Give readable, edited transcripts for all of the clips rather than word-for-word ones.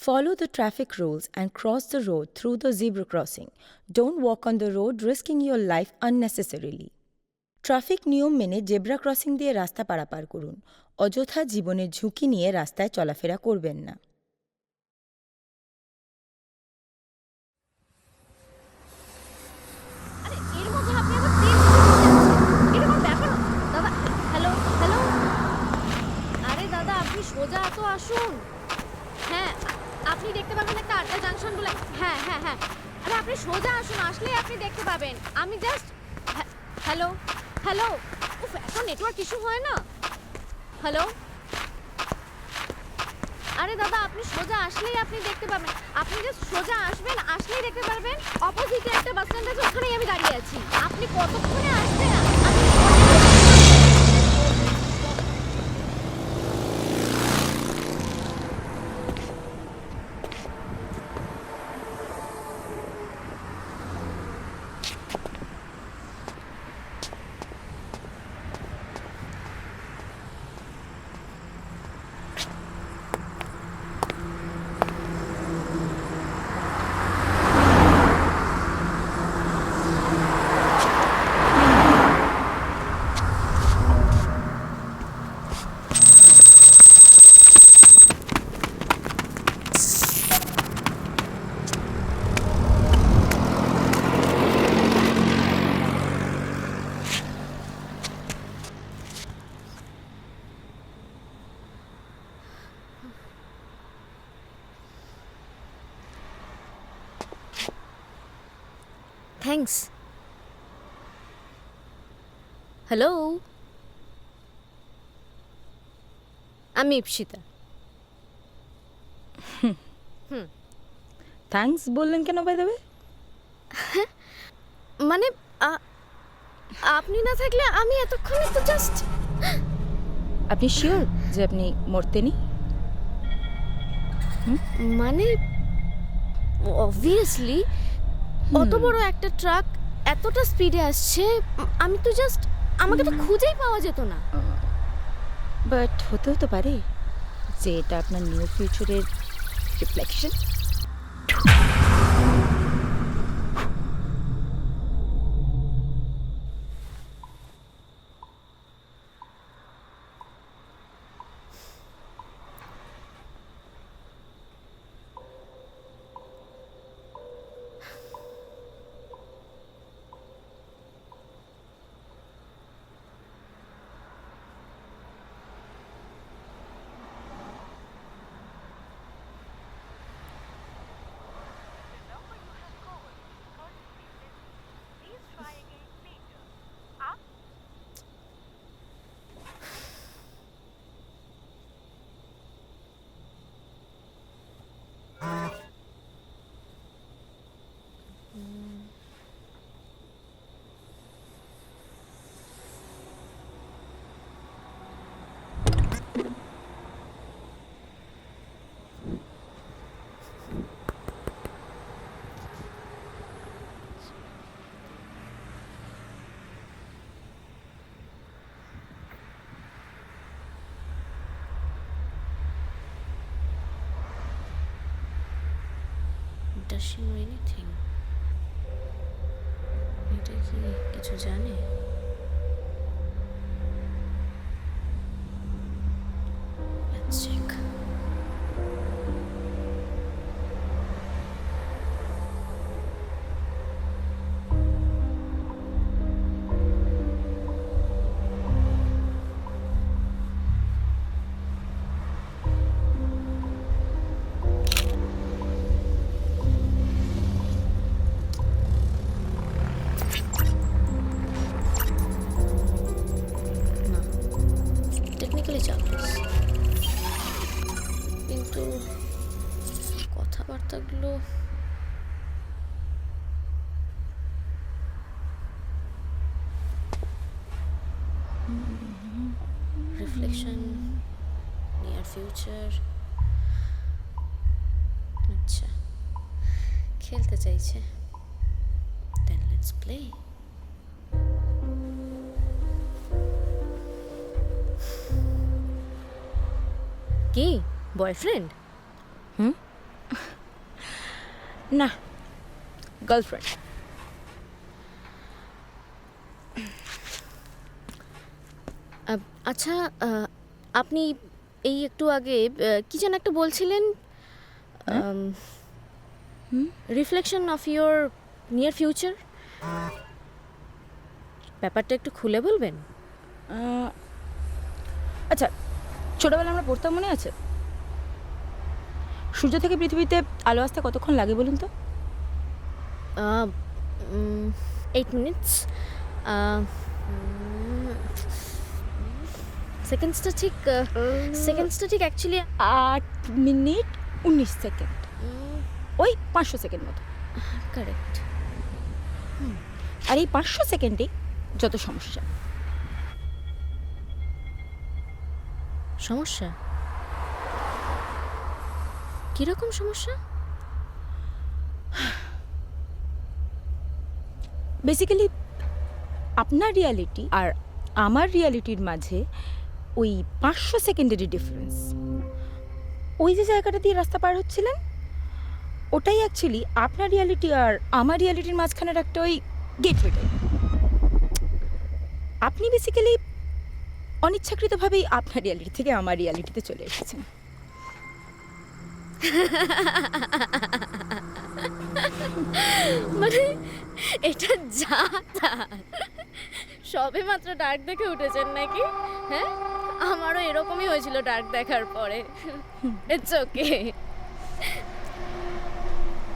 Follow the traffic rules and cross the road through the zebra crossing. Don't walk on the road risking your life unnecessarily. Traffic নিয়ম মেনে zebra crossing দিয়ে রাস্তা পারাপার করুন। অযথা জীবনের ঝুঁকি নিয়ে রাস্তায় চলাফেরা করবেন না। সোজা তো আসুন। হ্যাঁ, আপনি দেখতে পাবেন একটা আড্ডা জাংশন বলে। হ্যাঁ হ্যাঁ হ্যাঁ, আরে আপনি সোজা আসুন, আসলেই আপনি দেখতে পাবেন। আমি জাস্ট হ্যালো হ্যালো, উফ, এত নেটওয়ার্ক ইস্যু হয় না। হ্যালো, আরে দাদা আপনি সোজা আসলেই আপনি দেখতে পাবেন। আপনি জাস্ট সোজা আসবেন, আসলেই দেখতে পারবেন অপোজিটে একটা বাস স্ট্যান্ড আছে, ওখানেই আমি দাঁড়িয়ে আছি। আপনি কতক্ষণে আসবেন? থ্যাঙ্কস। হ্যালো, আমি ইপসিতা। থ্যাঙ্কস বললেন কেন বাই দ্য ওয়ে? মানে আপনি না থাকলে আমি এতক্ষণে তো জাস্ট। আপনি শিওর যে আপনি মরতেনি? মানে অবভিয়াসলি অত বড় একটা ট্রাক এতটা স্পিডে আসছে, আমি তো জাস্ট, আমাকে তো খুঁজেই পাওয়া যেত না। বাট হতেও তো পারে যে এটা আপনার নিউ ফিউচারের reflection. Does she know anything? এটা কি কিছু জানে? Let's check. টেকনিক্যালি চাপলিস, কিন্তু কথাবার্তাগুলো রিফ্লেকশন, নিয়ার ফিউচার। আচ্ছা, খেলতে চাইছে। Then let's play. কি বয়ফ্রেন্ড? না, গার্লফ্রেন্ড। আচ্ছা, আপনি এই একটু আগে কি যেন একটা বলছিলেন, reflection of your near future, ব্যাপারটা একটু খুলে বলবেন? আচ্ছা, ছোটবেলা আমরা পড়তাম, মনে আছে? সূর্য থেকে পৃথিবীতে আলো আসতে কতক্ষণ লাগে বলুন তো? 8 মিনিটস। সেকেন্ডসটা ঠিক অ্যাকচুয়ালি 8 মিনিট 19 সেকেন্ড, ওই 500 সেকেন্ড মতো। কারেক্ট। আর এই 500 সেকেন্ডেই যত সমস্যা। সমস্যা? কিরকম সমস্যা? বেসিক্যালি আপনার রিয়ালিটি আর আমার রিয়ালিটির মাঝে ওই 500 সেকেন্ডেরই ডিফারেন্স। ওই যে জায়গাটা দিয়ে রাস্তা পার হচ্ছিলেন, ওটাই অ্যাকচুয়ালি আপনার রিয়ালিটি আর আমার রিয়ালিটির মাঝখানের একটা ওই গেটওয়েটাই। আপনি বেসিক্যালি অনিচ্ছাকৃতভাবেই আপনার রিয়ালিটি থেকে আমার রিয়ালিটিতে চলে এসেছেন। মানে এটা যা তা, সবে মাত্র ডার্ক দেখে উঠেছেন নাকি? হ্যাঁ, আমারও এরকমই হয়েছিল ডার্ক দেখার পরে। It's okay.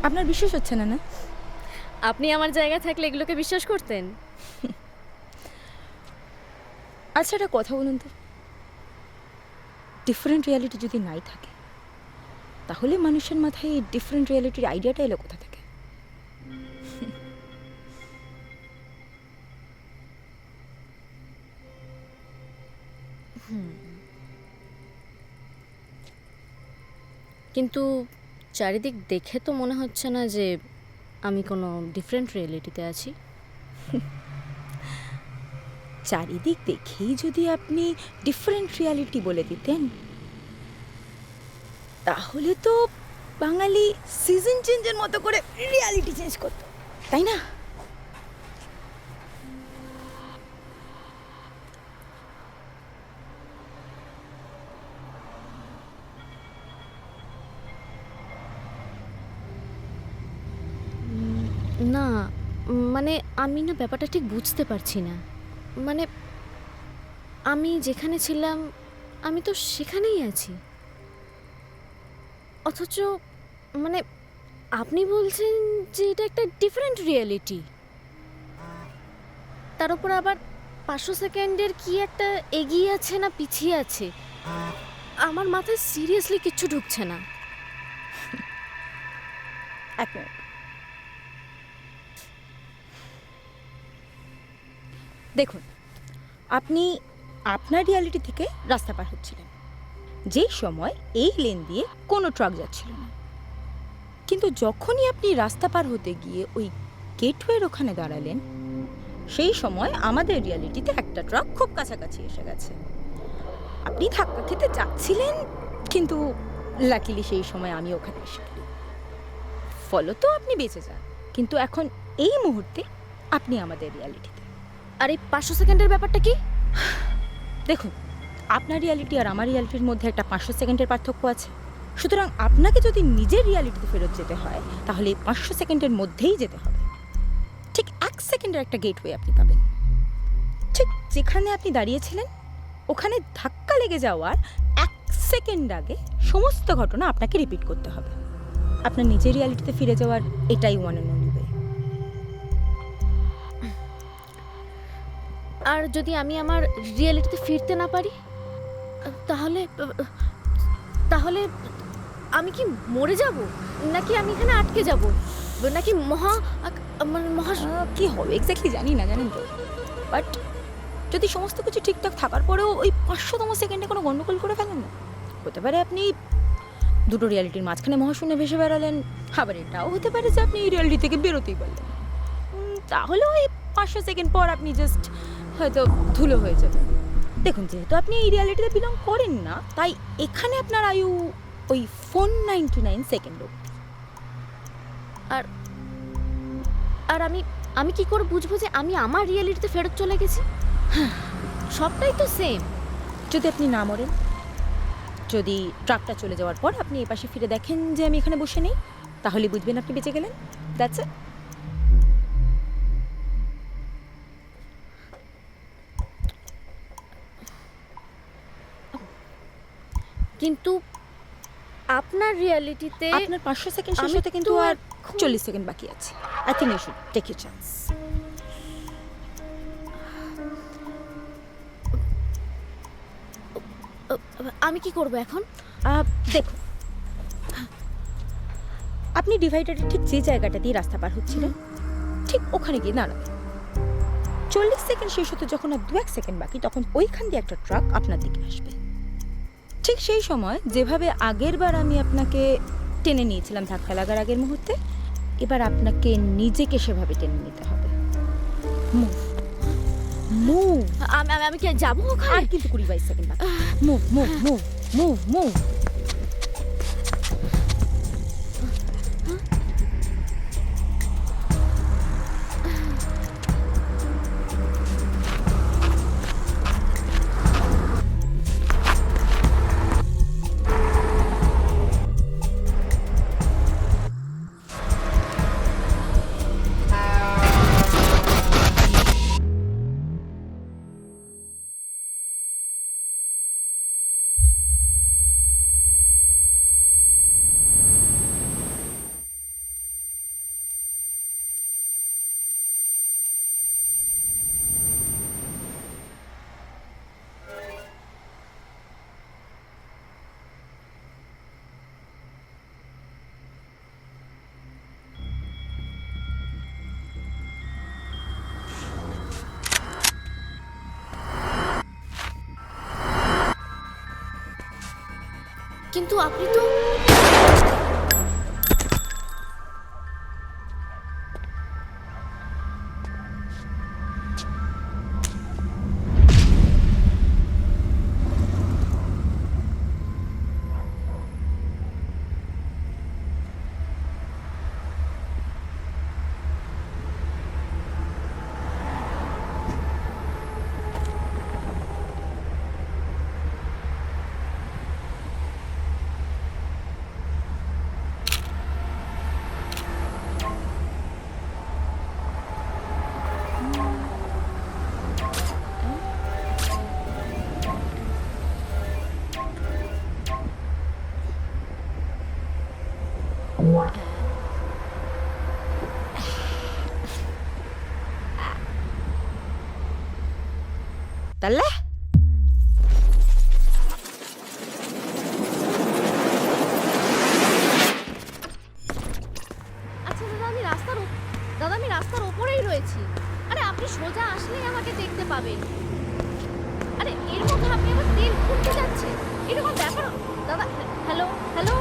আপনার বিশ্বাস হচ্ছে না? না, আপনি আমার জায়গায় থাকলে এগুলোকে বিশ্বাস করতেন? আচ্ছা, একটা কথা বলুন তো, ডিফারেন্ট রিয়ালিটি যদি নাই থাকে, তাহলে মানুষের মাথায় এই ডিফারেন্ট রিয়ালিটির আইডিয়াটা এলো কোথা থেকে? কিন্তু চারিদিক দেখে তো মনে হচ্ছে না যে আমি কোনো ডিফারেন্ট রিয়েলিটিতে আছি। চারিদিক দেখেই যদি আপনি ডিফারেন্ট রিয়ালিটি বলে দিতেন, তাহলে তো বাঙালি সিজন চেঞ্জের মতো করে রিয়ালিটি চেঞ্জ করতো, তাই না? না, মানে আমি না ব্যাপারটা ঠিক বুঝতে পারছি না। মানে আমি যেখানে ছিলাম আমি তো সেখানেই আছি, অথচ মানে আপনি বলছেন যে এটা একটা ডিফারেন্ট রিয়েলিটি, তার উপর আবার 500 সেকেন্ডের কি একটা এগিয়ে আছে না পিছিয়ে আছে। আমার মাথায় সিরিয়াসলি কিচ্ছু ঢুকছে না। এক মিনিট, দেখুন, আপনি আপনার রিয়ালিটি থেকে রাস্তা পার হচ্ছিলেন যেই সময় এই লেন দিয়ে কোনো ট্রাক যাচ্ছিল না, কিন্তু যখনই আপনি রাস্তা পার হতে গিয়ে ওই গেটওয়ের ওখানে দাঁড়ালেন, সেই সময় আমাদের রিয়ালিটিতে একটা ট্রাক খুব কাছাকাছি এসে গেছে। আপনি ধাক্কা খেতে যাচ্ছিলেন, কিন্তু লাকিলি সেই সময় আমি ওখানে এসে গেলি, ফলত আপনি বেঁচে যান। কিন্তু এখন এই মুহূর্তে আপনি আমাদের রিয়ালিটিতে। আর এই 500 সেকেন্ডের ব্যাপারটা কি? দেখুন, আপনার রিয়ালিটি আর আমার রিয়ালিটির মধ্যে একটা 500 সেকেন্ডের পার্থক্য আছে। সুতরাং আপনাকে যদি নিজের রিয়ালিটিতে ফেরত যেতে হয়, তাহলে এই 500 সেকেন্ডের মধ্যেই যেতে হবে। ঠিক 1 সেকেন্ডের একটা গেটওয়ে আপনি পাবেন। ঠিক যেখানে আপনি দাঁড়িয়েছিলেন, ওখানে ধাক্কা লেগে যাওয়ার 1 সেকেন্ড আগে সমস্ত ঘটনা আপনাকে রিপিট করতে হবে। আপনার নিজের রিয়ালিটিতে ফিরে যাওয়ার এটাই ওয়ান অ্যান্ড অনলি ওয়ে। আর যদি আমি আমার রিয়েলিটিতে ফিরতে না পারি, তাহলে তাহলে আমি কি মরে যাব, নাকি আমি এখানে আটকে যাব, নাকি মহা কি হবে এক্স্যাক্টলি জানি না, জানেন তো। বাট যদি সমস্ত কিছু ঠিকঠাক থাকার পরেও ওই 500তম সেকেন্ডে কোনো গন্ডগোল করে ফেলেন না, হতে পারে আপনি দুটো রিয়ালিটির মাঝখানে মহাশূন্যে ভেসে বেড়ালেন, আবার এটাও হতে পারে যে আপনি এই রিয়ালিটি থেকে বেরোতেই পারলেন। তাহলে ওই 500 সেকেন্ড পর আপনি জাস্ট হয়তো ধুলো হয়ে যাবেন। দেখুন, যেহেতু আপনি এই রিয়ালিটিতে বিলং করেন না, তাই এখানে আপনার আয়ু ওই 499 সেকেন্ড অবধি। আর আর আমি আমি কি করে বুঝবো যে আমি আমার রিয়েলিটিতে ফেরত চলে গেছি? সবটাই তো সেম। যদি আপনি না মরেন, যদি ট্রাকটা চলে যাওয়ার পর আপনি এই পাশে ফিরে দেখেন যে আমি এখানে বসে নেই, তাহলে বুঝবেন আপনি বেঁচে গেলেন। That's it. কিন্তু আপনার রিয়েলিটিতে আপনার 500 সেকেন্ড শেষ আমি হতে কিন্তু তো আর এখন- 40 সেকেন্ড বাকি আছে। I think you should take your chance. আমি কি করব এখন? দেখুন, আপনি ডিভাইডারের ঠিক যে জায়গাটা দিয়ে রাস্তা পার হচ্ছিলেন, ঠিক ওখানে গিয়ে দাঁড়াবেন। 40 সেকেন্ড শেষ হতে যখন আর 2-1 সেকেন্ড বাকি, তখন ওইখান দিয়ে একটা ট্রাক আপনার দিকে আসবে। ঠিক সেই সময় যেভাবে আগের বার আমি আপনাকে টেনে নিয়েছিলাম ধাক্কা লাগার আগের মুহূর্তে, এবার আপনাকে নিজেকে সেভাবে টেনে নিতে হবে। Move move. আমি আমি আমি কি যাবো আর ওখানে? কিন্তু 20-22 সেকেন্ড বাকি। Move move move move move. কিন্তু আপনি তো তাহলে আচ্ছা দাদা আমি রাস্তার ওপরেই রয়েছি। আরে আপনি সোজা আসলেই আমাকে দেখতে পাবেন। আরে এর মধ্যে আপনি আবার তেল খুঁজতে যাচ্ছেন, এরকম ব্যাপার? দাদা হ্যালো হ্যালো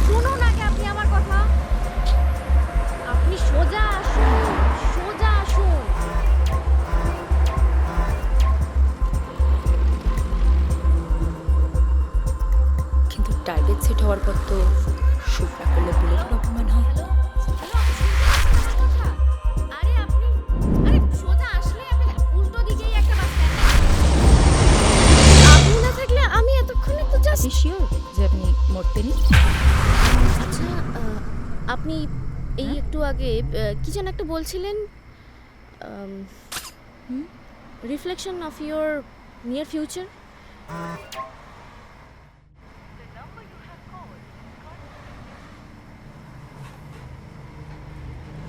শুনুন আগে আপনি আমার কথা। আপনি সোজা আসুন, সোজা আসুন। কিন্তু টার্গেট সেট হওয়ার পর তো শুট না করলে বুলেটের অপমান হয়। হ্যালো আপনি শুনতে পাচ্ছেন আমার কথা? আরে সোজা আসলে আপনি উল্টো দিকেই একটা বাস স্ট্যান্ড। আপনি না থাকলে আমি এতক্ষণে তো জাস্ট আপনি শিওর যে আপনি মরতেনি? আচ্ছা আপনি এই একটু আগে কি যেন একটা বলছিলেন, reflection of your near future.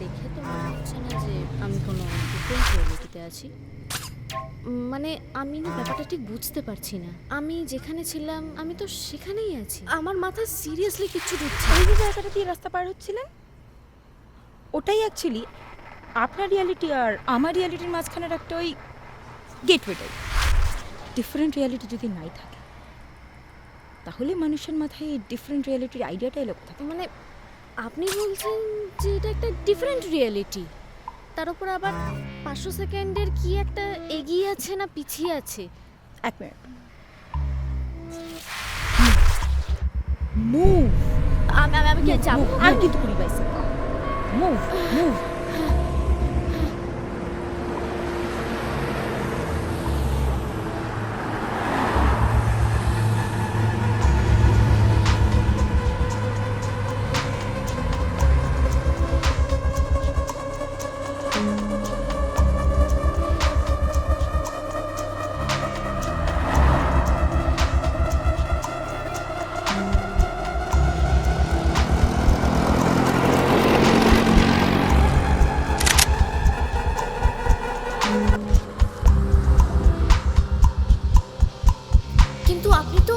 দেখে তো মনে হচ্ছে না যে আমি কোনো ডিফারেন্ট রিয়েলিটিতে আছি। মানে আমি না ব্যাপারটা ঠিক বুঝতে পারছি না। আমি যেখানে ছিলাম আমি তো সেখানেই আছি। আমার মাথা সিরিয়াসলি কিচ্ছু ঢুকছে না। ওই যে জায়গাটা দিয়ে রাস্তা পার হচ্ছিলেন, ওটাই অ্যাকচুয়ালি আপনার রিয়ালিটি আর আমার রিয়ালিটির মাঝখানের একটা ওই গেটওয়েটাই। ডিফারেন্ট রিয়ালিটি যদি নাই থাকে, তাহলে মানুষের মাথায় এই ডিফারেন্ট রিয়ালিটির আইডিয়াটা এলো কোথা থেকে? মানে আপনি বলছেন যে এটা একটা ডিফারেন্ট রিয়েলিটি, তার উপর আবার 500 সেকেন্ডের কি একটা এগিয়ে আছে না পিছিয়ে আছে। এক মিনিট, মুভ আমি কি যাবো আর কিন্তু 20 বাইসাইকেল মুভ মুভ কিন্তু আপনি তো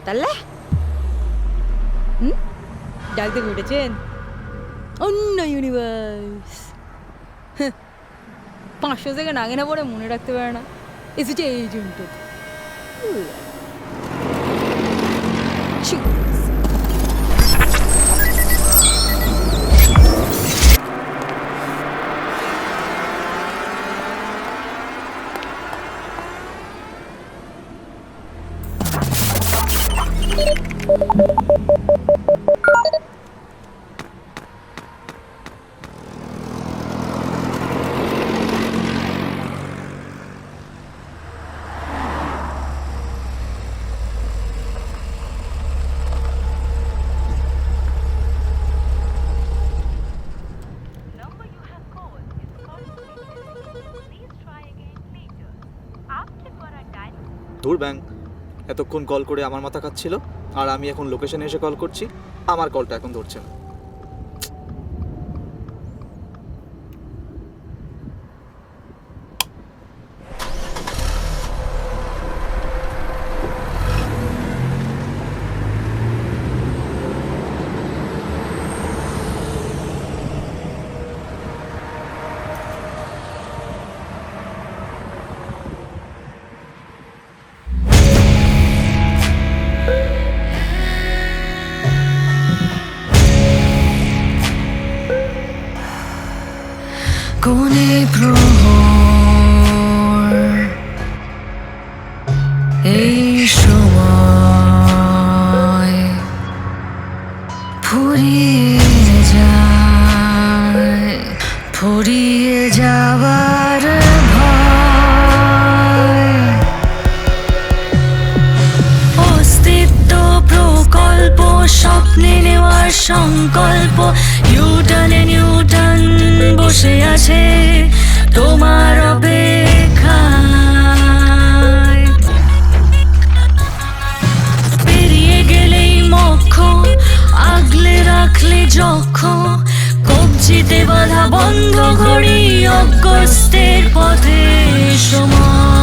তাহলে ডাক দিয়ে উঠেছেন অন্য ইউনিভার্স 500 সেকেন্ড আগে না পরে মনে রাখতে পারে না এসেছে এই Jontu number you have called is currently busy. Please try again later. आपके द्वारा डायल দূর ব্যাং এতক্ষণ কল করে আমার মাথা খাচ্ছিল আর আমি এখন লোকেশনে এসে কল করছি আমার কলটা এখন ধরছে না কোনে প্রহর এই সময় ফুরিয়ে যায় ফুরিয়ে যাওয়ার ভয় অস্তিত্ব প্রকল্প স্বপ্নে নেওয়ার সংকল্প নিউটনে নিউটন বসে আছে তোমার অপেক্ষায় পেরিয়ে গেলেই মোক্ষ আগলে রাখলে যখন কবজিতে বাঁধা বন্ধ ঘড়ি অগস্তের পথে সময়